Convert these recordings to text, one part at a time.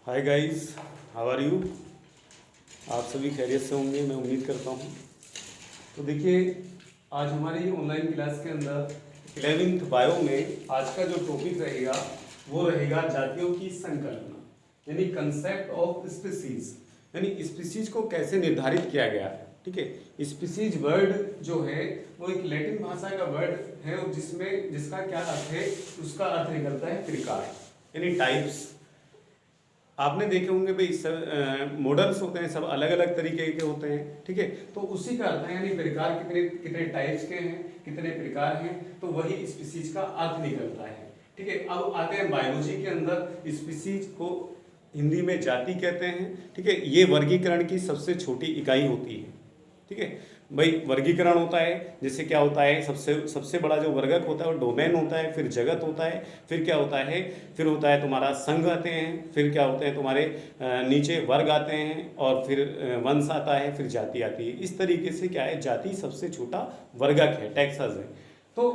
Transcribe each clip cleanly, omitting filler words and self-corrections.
Hi guys, how are you. आप सभी खैरियत से होंगे, मैं उम्मीद करता हूँ। तो देखिए, आज हमारी ऑनलाइन क्लास के अंदर 11th बायो में आज का जो टॉपिक रहेगा वो रहेगा जातियों की संकल्पना, यानी कंसेप्ट ऑफ स्पीसीज, यानी स्पीसीज को कैसे निर्धारित किया गया है। ठीक है, स्पीसीज वर्ड जो है वो एक लैटिन भाषा का वर्ड है जिसका क्या अर्थ है, उसका अर्थ निकलता है प्रकार, यानी टाइप्स। आपने देखे होंगे भाई, सब मॉडल्स होते हैं, सब अलग अलग तरीके के होते हैं। ठीक है, तो उसी का अर्थ है, यानी प्रकार कितने कितने टाइप्स के हैं, कितने प्रकार हैं, तो वही स्पीसीज का अर्थ निकलता है। ठीक है, अब आते हैं बायोलॉजी के अंदर। स्पीसीज को हिंदी में जाति कहते हैं। ठीक है, ये वर्गीकरण की सबसे छोटी इकाई होती है। ठीक है भाई, वर्गीकरण होता है, जैसे क्या होता है, सबसे सबसे बड़ा जो वर्गक होता है वो डोमेन होता है, फिर जगत होता है, फिर क्या होता है, फिर होता है तुम्हारा संघ आते हैं, फिर क्या होते हैं तुम्हारे नीचे वर्ग आते हैं, और फिर वंश आता है, फिर जाति आती है। इस तरीके से क्या है, जाति सबसे छोटा वर्गक है, टैक्सस है। तो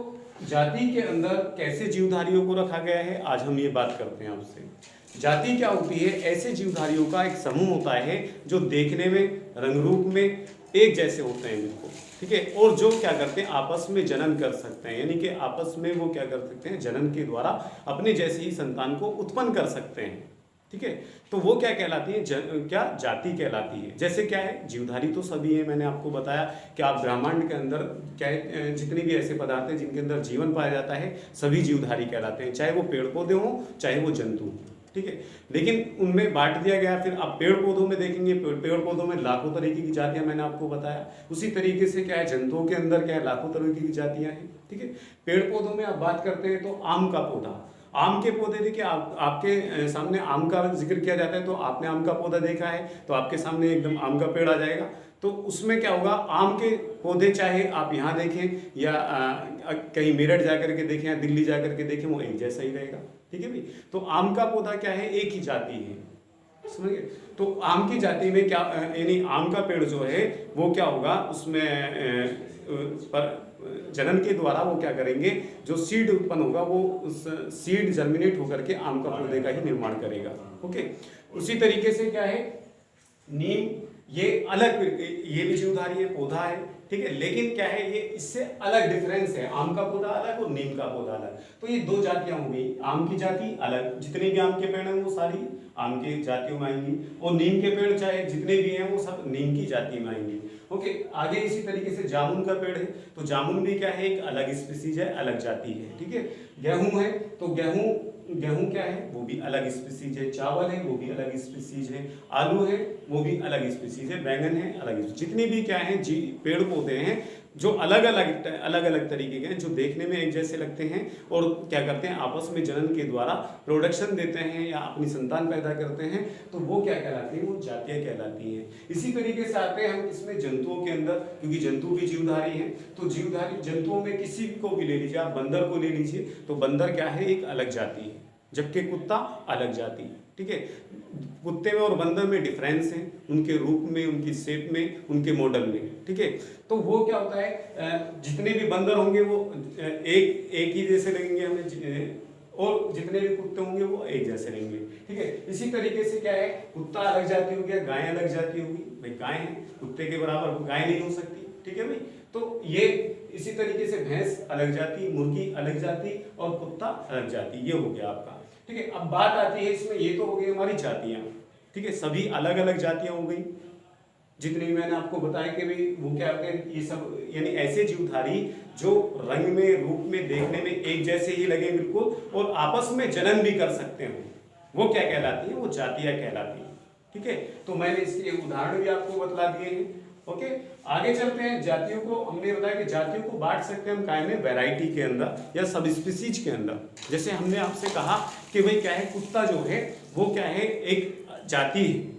जाति के अंदर कैसे जीवधारियों को रखा गया है, आज हम ये बात करते हैं आपसे। जाति क्या होती है, ऐसे जीवधारियों का एक समूह होता है जो देखने में, रंग रूप में एक जैसे होते हैं बिल्कुल। ठीक है, और जो क्या करते हैं, आपस में जनन कर सकते हैं, यानी कि आपस में वो क्या कर सकते हैं, जनन के द्वारा अपने जैसे ही संतान को उत्पन्न कर सकते हैं। ठीक है, तो वो क्या कहलाती है, क्या जाति कहलाती है। जैसे क्या है, जीवधारी तो सभी है, मैंने आपको बताया कि आप ब्रह्मांड के अंदर क्या है, जितने भी ऐसे पदार्थ हैं जिनके अंदर जीवन पाया जाता है, सभी जीवधारी कहलाते हैं, चाहे वो पेड़ पौधे हों, चाहे वो जंतु हों। ठीक है, लेकिन उनमें बांट दिया गया। फिर आप पेड़ पौधों में देखेंगे, पेड़ पौधों में लाखों तरीके की जातियां मैंने आपको बताया। उसी तरीके से क्या है, जंतुओं के अंदर क्या है, लाखों तरीके की जातियां हैं। ठीक है, पेड़ पौधों में आप बात करते हैं तो आम का पौधा, आम के पौधे देखिए, आपके सामने आम का जिक्र किया जाता है तो आपने आम का पौधा देखा है, तो आपके सामने एकदम आम का पेड़ आ जाएगा। तो उसमें क्या होगा, आम के पौधे चाहे आप यहाँ देखें या कहीं मेरठ जाकर के देखें या दिल्ली जाकर के देखें, वो एक जैसा ही रहेगा। ठीक है भाई, तो आम का पौधा क्या है, एक ही जाति है, समझ गए। तो आम की जाति में क्या, यानी आम का पेड़ जो है वो क्या होगा, उसमें पर जनन के द्वारा वो क्या करेंगे, जो सीड उत्पन्न होगा वो उस सीड जर्मिनेट होकर के आम का पौधे का ही निर्माण करेगा। ओके, उसी तरीके से क्या है, नीम, ये अलग, ये भी जीवधारी है, पौधा है। ठीक है, लेकिन क्या है, ये इससे अलग डिफरेंस है, आम का पौधा अलग और नीम का पौधा अलग। तो ये दो जातियां हो गई, आम की जाति अलग, जितने भी आम के पेड़ हैं वो सारी आम के जातियों में आएंगी, और नीम के पेड़ चाहे जितने भी हैं वो सब नीम की जाति में आएंगी। ओके, आगे इसी तरीके से जामुन का पेड़ है, तो जामुन भी क्या है, एक अलग स्पीसीज है, अलग जाति है। ठीक है, गेहूं है, तो गेहूं क्या है, वो भी अलग स्पीसीज है। चावल है, वो भी अलग स्पीसीज है। आलू है, वो भी अलग स्पीसीज है। बैंगन है, अलग। जितनी भी क्या है जी पेड़ पौधे हैं जो अलग अलग तरीके के हैं, जो देखने में एक जैसे लगते हैं और क्या करते हैं, आपस में जनन के द्वारा प्रोडक्शन देते हैं या अपनी संतान पैदा करते हैं, तो वो क्या कहलाती है, वो जातियां कहलाती हैं। इसी तरीके से आते हैं हम इसमें जंतुओं के अंदर, क्योंकि जंतु भी जीवधारी हैं। तो जीवधारी जंतुओं में किसी को भी ले लीजिए, आप बंदर को ले लीजिए, तो बंदर क्या है, एक अलग जाति है, जबकि कुत्ता अलग जाति है। ठीक है, कुत्ते में और बंदर में डिफरेंस है, उनके रूप में, उनकी शेप में, उनके मॉडल में। ठीक है, तो वो क्या होता है, जितने भी बंदर होंगे वो एक ही जैसे लगेंगे हमें, और जितने भी कुत्ते होंगे वो एक जैसे रहेंगे। ठीक है, इसी तरीके से क्या है, कुत्ता अलग जाति हो गया, गाय अलग जाति होगी। भाई गाय है, कुत्ते के बराबर गाय नहीं हो सकती। ठीक है भाई, तो ये इसी तरीके से भैंस अलग जाति, मुर्गी अलग जाति और कुत्ता अलग जाति, ये हो गया आपका। ठीक है, अब बात आती है इसमें, ये तो हो गई हमारी जातियां। ठीक है, सभी अलग अलग जातियां हो गई, जितनी भी मैंने आपको बताया कि भाई वो क्या होते हैं, ये सब यानी ऐसे जीवधारी जो रंग में, रूप में, देखने में एक जैसे ही लगे बिल्कुल, और आपस में जनन भी कर सकते हैं, वो क्या कहलाती है, वो जातियां कहलाती है। ठीक है, तो मैंने इसके उदाहरण भी आपको बतला दिए हैं। ओके, आगे चलते हैं। जातियों को हमने बताया कि जातियों को बांट सकते हैं हम काय में, वैरायटी के अंदर या सब स्पीसीज के अंदर। जैसे हमने आपसे कहा कि भाई क्या है, कुत्ता जो है वो क्या है, एक जाति है।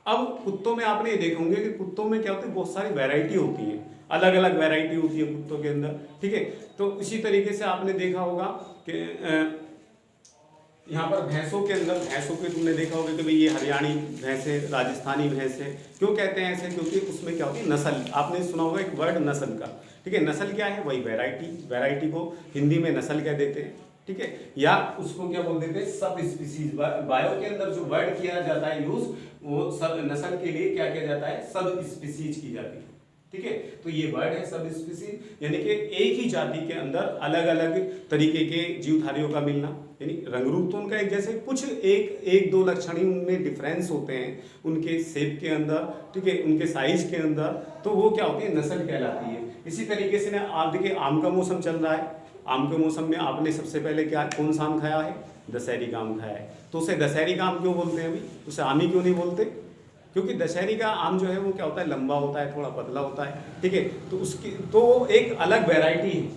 अब कुत्तों में आपने ये देखा होंगे कि कुत्तों में क्या होती है, बहुत सारी वैरायटी होती है, अलग अलग वैरायटी होती है कुत्तों के अंदर। ठीक है, तो इसी तरीके से आपने देखा होगा कि यहाँ पर भैंसों के अंदर, भैंसों के तुमने देखा होगा कि भाई ये हरियाणी भैंस है, राजस्थानी भैंस है। क्यों कहते हैं ऐसे, क्योंकि उसमें क्या होती है, नस्ल। आपने सुना होगा एक वर्ड नस्ल का। ठीक है, नस्ल क्या है, वही वैरायटी, वैरायटी को हिंदी में नस्ल कह देते हैं। ठीक है, या उसको क्या बोल देते हैं, सब स्पीसीज। बायो के अंदर जो वर्ड किया जाता है यूज, वो सब नस्ल के लिए क्या किया जाता है, सब स्पीसीज की जाती है। ठीक है, तो ये वर्ड है सब स्पीसीज, यानी कि एक ही जाति के अंदर अलग अलग तरीके के जीवधारियों का मिलना, यानी रंग रूप तो उनका एक जैसे, कुछ एक दो लक्षण ही उनमें डिफरेंस होते हैं, उनके शेप के अंदर, ठीक है, उनके साइज के अंदर, तो वो क्या होती है, नस्ल कहलाती है। इसी तरीके से ना आप देखिए, आम का मौसम चल रहा है, आम के मौसम में आपने सबसे पहले क्या, कौन सा आम खाया है, दशहरी का आम खाया है, तो उसे दशहरी का आम क्यों बोलते हैं, अभी उसे आम ही क्यों नहीं बोलते, क्योंकि दशहरी का आम जो है वो क्या होता है, लंबा होता है, थोड़ा पतला होता है, ठीक है, तो उसकी तो एक अलग वैरायटी है।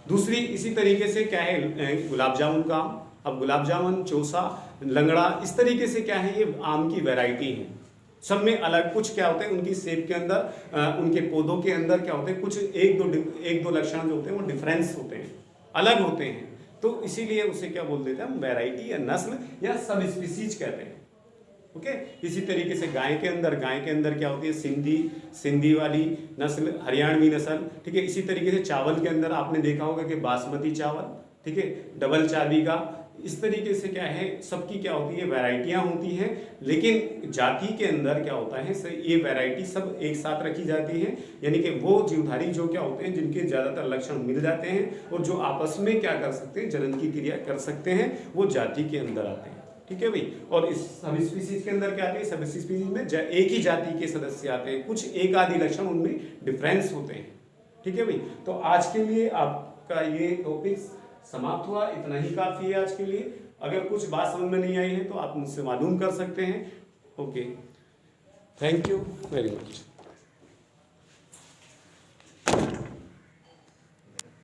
दूसरी इसी तरीके से क्या है, गुलाब जामुन का आम, अब गुलाब जामुन, चौसा, लंगड़ा, इस तरीके से क्या है, ये आम की वैरायटी है। सब में अलग कुछ क्या होते हैं, उनकी शेप के अंदर, उनके पौधों के अंदर क्या होते हैं, कुछ एक दो लक्षण जो होते हैं वो डिफरेंस होते हैं, अलग होते हैं, तो इसीलिए उसे क्या बोल देते हैं हम, वैरायटी या नस्ल या सब स्पीसीज कहते हैं। ओके, इसी तरीके से गाय के अंदर क्या होती है, सिंधी वाली नस्ल, हरियाणवी नस्ल, ठीक है। इसी तरीके से चावल के अंदर आपने देखा होगा कि बासमती चावल, ठीक है, डबल चाबी का, इस तरीके से क्या है, सबकी क्या होती है, वैरायटियां होती हैं, लेकिन जाति के अंदर क्या होता है, ये वैरायटी सब एक साथ रखी जाती है, यानी कि वो जीवधारी जो क्या होते हैं, जिनके ज्यादातर लक्षण मिल जाते हैं और जो आपस में क्या कर सकते हैं, जनन की क्रिया कर सकते हैं, वो जाति के अंदर आते हैं। ठीक है भाई, और इस सब स्पीसीज के अंदर क्या आते हैं, सब स्पीसीज में एक ही जाति के सदस्य आते हैं, कुछ एक आदि लक्षण उनमें डिफरेंस होते हैं। ठीक है भाई, तो आज के लिए आपका ये टॉपिक समाप्त हुआ, इतना ही काफी है आज के लिए। अगर कुछ बात समझ में नहीं आई है तो आप मुझसे मालूम कर सकते हैं। Okay, thank you very much.